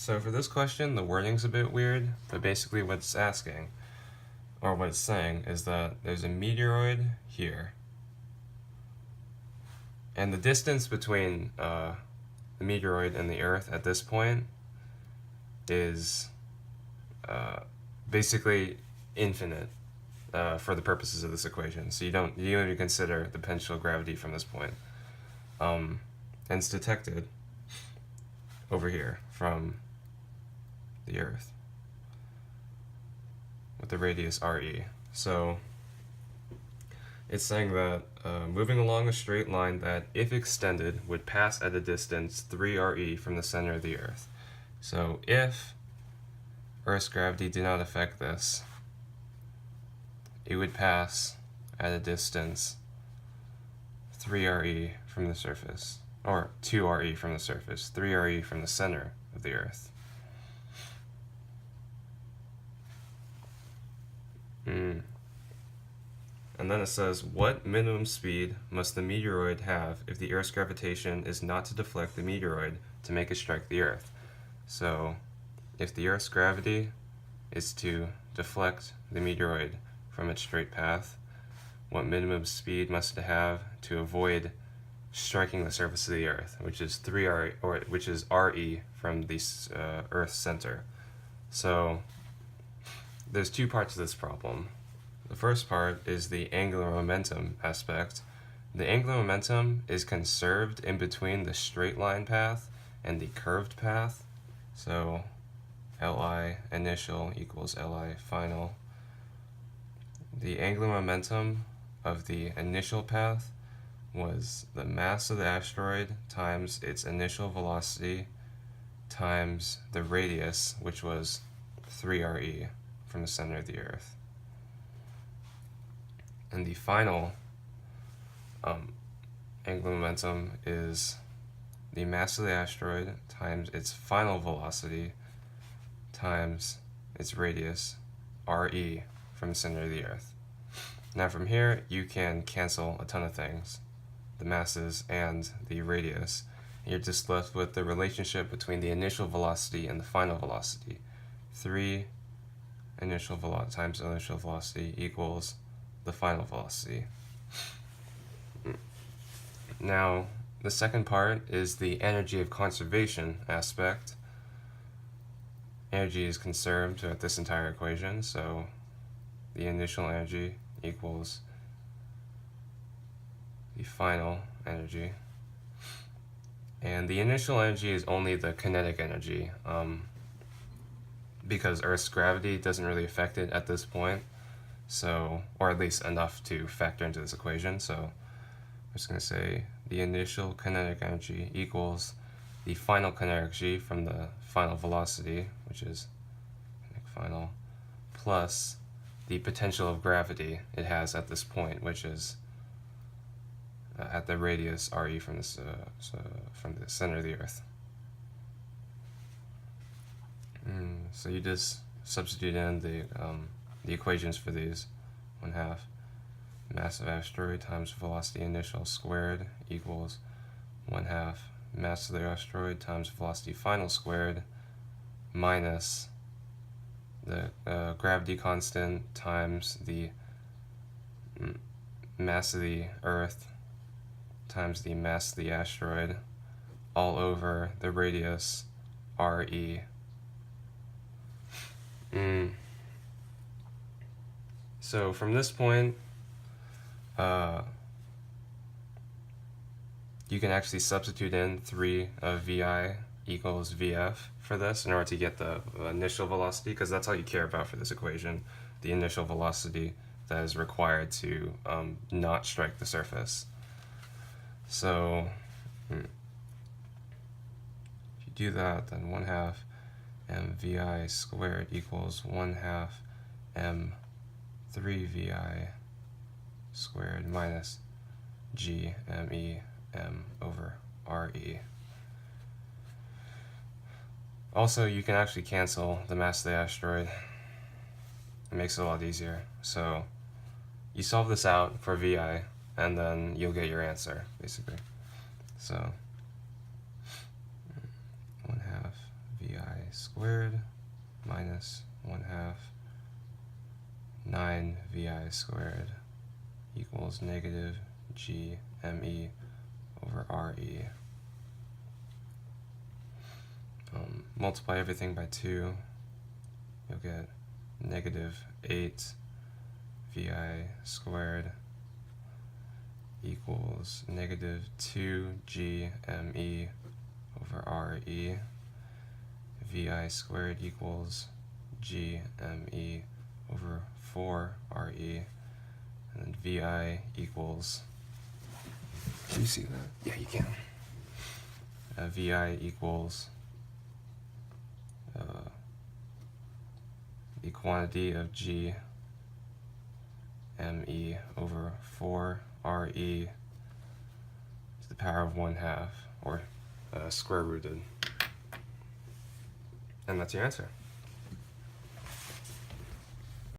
So for this question, the wording's a bit weird, but basically what it's asking, or what it's saying, is that there's a meteoroid here, and the distance between the meteoroid and the Earth at this point is basically infinite for the purposes of this equation. So you don't even consider the potential gravity from this point. And it's detected over here from the Earth with the radius RE. So it's saying that moving along a straight line that, if extended, would pass at a distance 3RE from the center of the Earth. So if Earth's gravity did not affect this, it would pass at a distance 3RE from the surface, or 2RE from the surface, 3RE from the center of the Earth. And then it says, what minimum speed must the meteoroid have if the Earth's gravitation is not to deflect the meteoroid to make it strike the Earth? So if the Earth's gravity is to deflect the meteoroid from its straight path, what minimum speed must it have to avoid striking the surface of the Earth, which is 3RE, or which is RE from the Earth's center. So there's two parts to this problem. The first part is the angular momentum aspect. The angular momentum is conserved in between the straight line path and the curved path. So Li initial equals Li final. The angular momentum of the initial path was the mass of the asteroid times its initial velocity times the radius, which was 3RE from the center of the Earth. And the final angular momentum is the mass of the asteroid times its final velocity times its radius, RE, from the center of the Earth. Now from here, you can cancel a ton of things, the masses and the radius. You're just left with the relationship between the initial velocity and the final velocity. 3 initial velocity times initial velocity equals the final velocity. Now, the second part is the energy of conservation aspect. Energy is conserved throughout this entire equation, so the initial energy equals the final energy. And the initial energy is only the kinetic energy, because Earth's gravity doesn't really affect it at this point. So, or at least enough to factor into this equation. So I'm just going to say the initial kinetic energy equals the final kinetic energy from the final velocity, which is final, plus the potential of gravity it has at this point, which is at the radius RE from the center of the Earth. So you just substitute in the equations for these. 1/2 mass of asteroid times velocity initial squared equals 1/2 mass of the asteroid times velocity final squared minus the gravity constant times the mass of the Earth times the mass of the asteroid, all over the radius RE. So from this point, you can actually substitute in 3 of VI equals VF for this in order to get the initial velocity, because that's all you care about for this equation, the initial velocity that is required to not strike the surface. So if you do that, then 1/2 mVI squared equals 1/2 m3VI squared minus g MEM over RE. Also, you can actually cancel the mass of the asteroid. It makes it a lot easier. So you solve this out for VI, and then you'll get your answer, basically. So 1/2 VI squared minus 1/2 9vi squared equals negative GME over RE. Multiply everything by 2, you'll get negative 8vi squared equals negative 2GME over RE. Vi squared equals GME over 4RE. And then Vi equals, can you see that? Yeah, you can. Vi equals the quantity of GME over 4RE to the power of 1/2, or square rooted. And that's your answer.